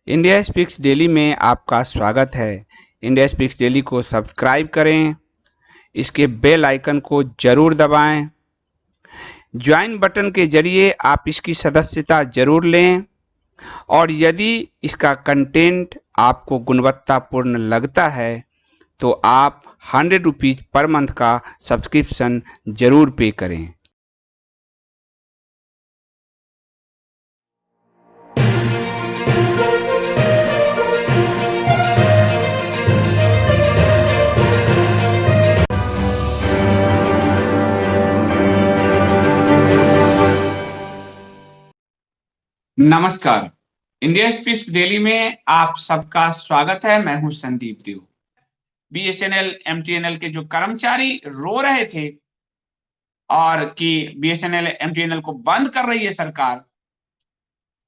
India speaks daily में आपका स्वागत है। इंडिया स्पीक्स डेली को सब्सक्राइब करें, इसके बेल आइकन को जरूर दबाएं। ज्वाइन बटन के जरिए आप इसकी सदस्यता जरूर लें और यदि इसका कंटेंट आपको गुणवत्तापूर्ण लगता है तो आप 100 रुपीज़ पर मंथ का सब्सक्रिप्शन जरूर पे करें। नमस्कार। इंडिया स्पीक्स डेली में आप सबका स्वागत है। मैं हूं संदीप देव। बीएसएनएल एमटीएनएल के जो कर्मचारी रो रहे थे और कि बीएसएनएल एमटीएनएल को बंद कर रही है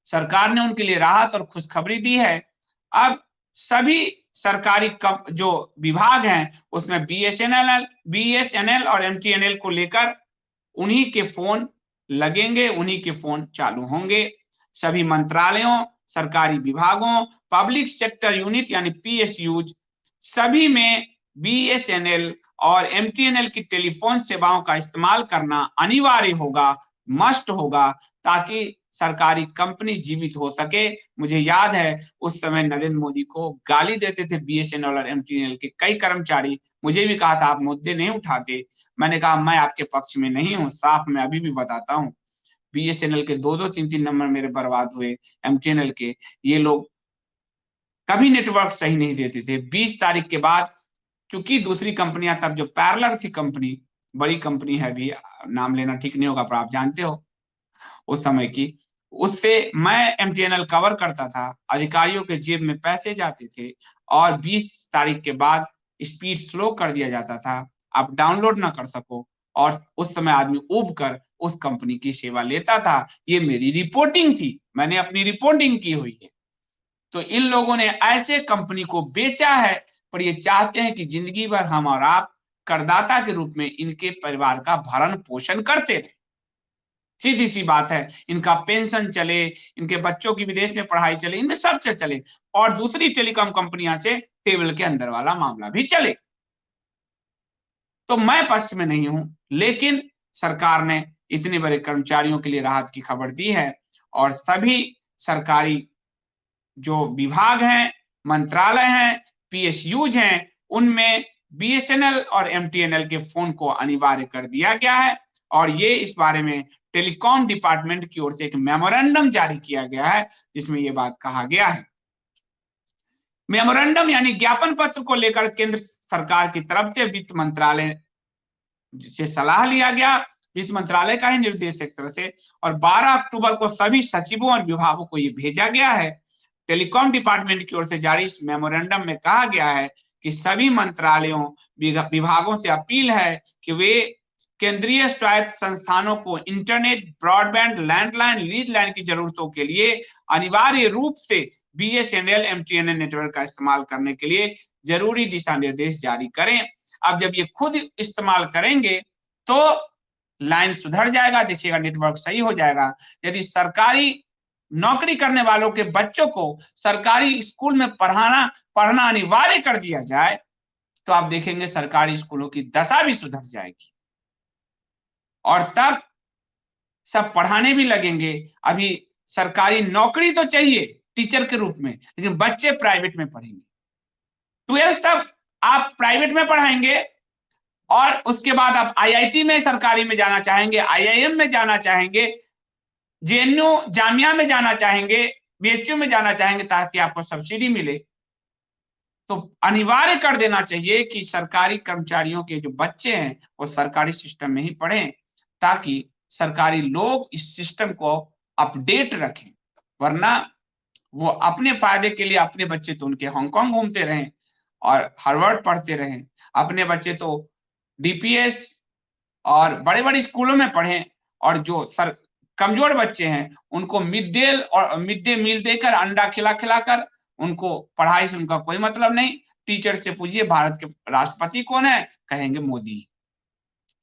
सरकार ने उनके लिए राहत और खुशखबरी दी है। अब सभी सरकारी जो विभाग हैं उसमें बीएसएनएल और एमटीएनएल को लेकर उन्हीं के फोन लगेंगे, उन्हीं के फोन चालू होंगे। सभी मंत्रालयों, सरकारी विभागों, पब्लिक सेक्टर यूनिट यानी पीएसयूज सभी में बीएसएनएल और एमटीएनएल की टेलीफोन सेवाओं का इस्तेमाल करना अनिवार्य होगा, मस्ट होगा, ताकि सरकारी कंपनी जीवित हो सके। मुझे याद है उस समय नरेंद्र मोदी को गाली देते थे बीएसएनएल और एमटीएनएल के कई कर्मचारी। मुझे भी कहा था आप मुद्दे नहीं उठाते। मैंने कहा मैं आपके पक्ष में नहीं हूं, साफ मैं अभी भी बताता हूं। बीएसएनएल के 2-2 3-3 नंबर मेरे बर्बाद हुए, एमटीएनएल के ये लोग कभी नेटवर्क सही नहीं देते थे। 20 तारीख के बाद क्योंकि दूसरी कंपनियां तब जो पैरेलल थी कंपनी, बड़ी कंपनी है, भी नाम लेना ठीक नहीं होगा पर आप जानते हो उस समय की, उससे मैं एमटीएनएल कवर करता था। अधिकारियों के जेब में पैसे जाते थे और 20 तारीख के बाद स्पीड स्लो कर दिया जाता था, आप डाउनलोड ना कर सको, और उस समय आदमी उब कर उस कंपनी की सेवा लेता था। ये मेरी रिपोर्टिंग थी, मैंने अपनी रिपोर्टिंग की हुई है। तो इन लोगों ने ऐसे कंपनी को बेचा है, पर ये चाहते हैं कि जिंदगी भर हम और आप करदाता के रूप में इनके परिवार का भरण पोषण करते रहे। सीधी सी बात है, इनका पेंशन चले, इनके बच्चों की विदेश में पढ़ाई चले, इनमें सब चले, और दूसरी टेलीकॉम कंपनियां से टेबल के अंदर वाला मामला भी चले। तो मैं पक्ष में नहीं हूं, लेकिन सरकार ने इतने बड़े कर्मचारियों के लिए राहत की खबर दी है और सभी सरकारी जो विभाग हैं, मंत्रालय हैं, पीएसयूज हैं, उनमें बीएसएनएल और एमटीएनएल के फोन को अनिवार्य कर दिया गया है। और ये इस बारे में टेलीकॉम डिपार्टमेंट की ओर से एक मेमोरेंडम जारी किया गया है जिसमें ये बात कहा गया है। मेमोरेंडम यानी ज्ञापन पत्र को लेकर केंद्र सरकार की तरफ से वित्त मंत्रालय से सलाह लिया गया, वित्त मंत्रालय का ही निर्देश एक तरह से, और 12 अक्टूबर को सभी सचिवों और विभागों को ये भेजा गया है। टेलीकॉम डिपार्टमेंट की ओर से जारी इस मेमोरेंडम में कहा गया है कि सभी मंत्रालयों, विभागों से अपील है कि वे केंद्रीय स्वायत्त संस्थानों को internet, broadband, landline, lease line की जरूरतों के लिए अनिवार्य रूप से बीएसएनएल एमटीएनएल नेटवर्क का इस्तेमाल करने के लिए जरूरी दिशा निर्देश जारी करें। अब जब ये खुद इस्तेमाल करेंगे तो लाइन सुधर जाएगा, देखिएगा नेटवर्क सही हो जाएगा। यदि सरकारी नौकरी करने वालों के बच्चों को सरकारी स्कूल में पढ़ना अनिवार्य कर दिया जाए तो आप देखेंगे सरकारी स्कूलों की दशा भी सुधर जाएगी और तब सब पढ़ाने भी लगेंगे। अभी सरकारी नौकरी तो चाहिए टीचर के रूप में, लेकिन बच्चे प्राइवेट में पढ़ेंगे। 12th तक आप प्राइवेट में पढ़ाएंगे और उसके बाद आप आईआईटी में सरकारी में जाना चाहेंगे, आईआईएम में जाना चाहेंगे, जेएनयू जामिया में जाना चाहेंगे, बीएचयू में जाना चाहेंगे ताकि आपको सब्सिडी मिले। तो अनिवार्य कर देना चाहिए कि सरकारी कर्मचारियों के जो बच्चे हैं वो सरकारी सिस्टम में ही पढ़ें, ताकि सरकारी लोग इस सिस्टम को अपडेट रखें। वरना वो अपने फायदे के लिए अपने बच्चे तो उनके हांगकांग घूमते रहें और हार्वर्ड पढ़ते रहें, अपने बच्चे तो डीपीएस और बड़े-बड़े स्कूलों में पढ़ें, और जो कमजोर बच्चे हैं उनको मिड डे मील देकर, अंडा खिलाकर उनको पढ़ाई से उनका कोई मतलब नहीं। टीचर से पूछिए भारत के राष्ट्रपति कौन है, कहेंगे मोदी।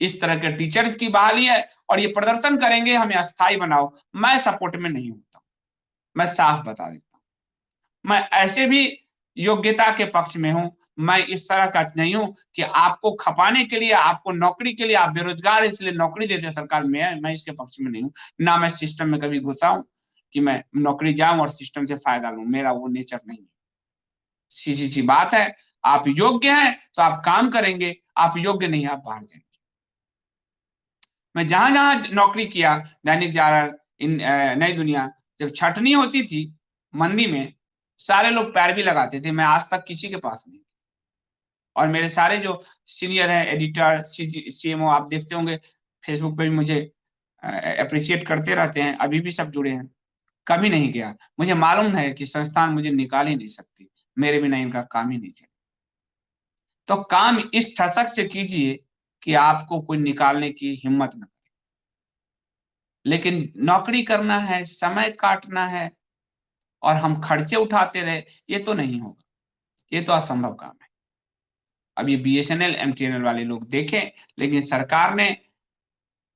इस तरह के टीचर की बहाली है और ये प्रदर्शन करेंगे हमें अस्थायी बनाओ। मैं सपोर्ट में नहीं होता, मैं साफ बता देता हूं। मैं ऐसे भी योग्यता के पक्ष में हूं। मैं इस तरह का नहीं हूं कि आपको खपाने के लिए, आपको नौकरी के लिए, आप बेरोजगार इसलिए नौकरी देते सरकार में, मैं इसके पक्ष में नहीं हूं। ना मैं सिस्टम में कभी घुसा हूं कि मैं नौकरी जाऊं और सिस्टम से फायदा लूं, मेरा वो नेचर नहीं है। सीधी सी बात है, आप योग्य हैं तो आप काम करेंगे, आप योग्य नहीं आप बाहर जाएंगे। मैं जहां जहां नौकरी किया, दैनिक जागरण, नई दुनिया, जब छटनी होती थी मंदी में, सारे लोग पैर भी लगाते थे, मैं आज तक किसी के पास नहीं। और मेरे सारे जो सीनियर हैं, एडिटर, सीएमओ, आप देखते होंगे फेसबुक पे भी मुझे अप्रिशिएट करते रहते हैं, अभी भी सब जुड़े हैं। कभी नहीं गया, मुझे मालूम है कि संस्थान मुझे निकाल ही नहीं सकती, मेरे बिना इनका काम ही नहीं चले। तो काम इस ठसक से कीजिए कि आपको कोई निकालने की हिम्मत न करे। लेकिन नौकरी करना है, समय काटना है और हम खर्चे उठाते रहे, ये तो नहीं होगा, ये तो असंभव काम है। अब ये बीएसएनएल एमटीएनएल वाले लोग देखें, लेकिन सरकार ने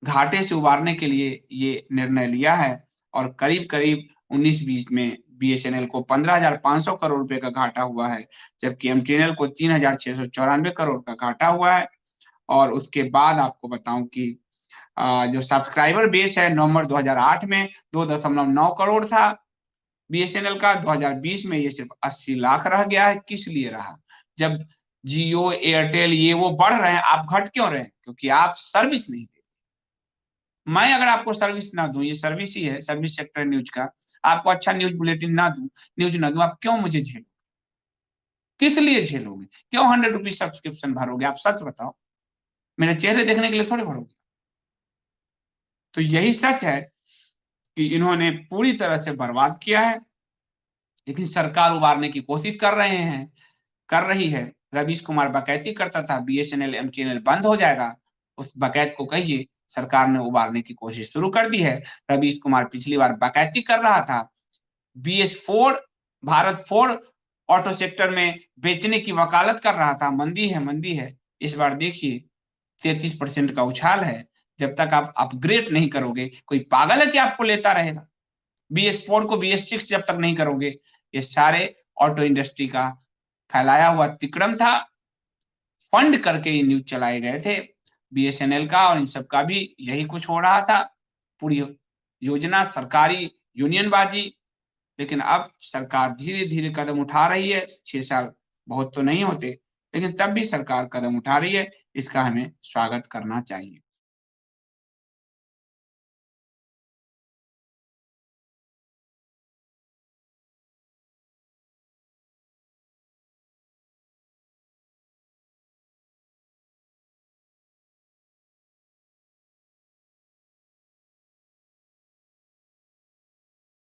घाटे से उबारने के लिए ये निर्णय लिया है और करीब करीब 19-20 में बीएसएनएल को 15,500 करोड़ रुपए का घाटा हुआ है, जबकि एमटीएनएल को 3,694 करोड़ का घाटा हुआ है। और उसके बाद आपको बताऊं कि जो सब्सक्राइबर बेस है, नवंबर 2008 में 2.9 करोड़ था बीएसएनएल का, 2020 में ये सिर्फ 80 लाख रह गया है। किस लिए रहा? जब जियो, एयरटेल ये वो बढ़ रहे हैं, आप घट क्यों रहे हैं? क्योंकि आप सर्विस नहीं देते। मैं अगर आपको सर्विस ना दूं, ये सर्विस ही है, सर्विस सेक्टर न्यूज का, आपको अच्छा न्यूज बुलेटिन ना दूं, न्यूज ना दूं, आप क्यों मुझे झेलो? किस लिए झेलोगे? क्यों 100 रुपीज सब्सक्रिप्शन भरोगे? आप सच बताओ, मेरे चेहरे देखने के लिए थोड़े भरोगे। तो यही सच है कि इन्होंने पूरी तरह से बर्बाद किया है, लेकिन सरकार उबारने की कोशिश कर रही है। रवीश कुमार बकैती करता था, बीएसएनएल एमटीएनएल बंद हो जाएगा, उस बकैत को कहिए सरकार ने उबारने की कोशिश शुरू कर दी है। रवीश कुमार पिछली बार बकैती कर रहा था, BS4 Bharat Ford auto sector में बेचने की वकालत कर रहा था, मंदी है मंदी है। इस बार देखिए 33% का उछाल है। जब तक आप अपग्रेड नहीं करोगे, कोई पागल है कि आपको लेता रहेगा? BS4 को BS6 जब तक नहीं करोगे, ये सारे ऑटो इंडस्ट्री का फैलाया हुआ तिकड़म था, फंड करके ये न्यूज चलाए गए थे। बीएसएनएल का और इन सब का भी यही कुछ हो रहा था, पूरी योजना सरकारी यूनियनबाजी। लेकिन अब सरकार धीरे धीरे कदम उठा रही है, 6 साल बहुत तो नहीं होते, लेकिन तब भी सरकार कदम उठा रही है, इसका हमें स्वागत करना चाहिए।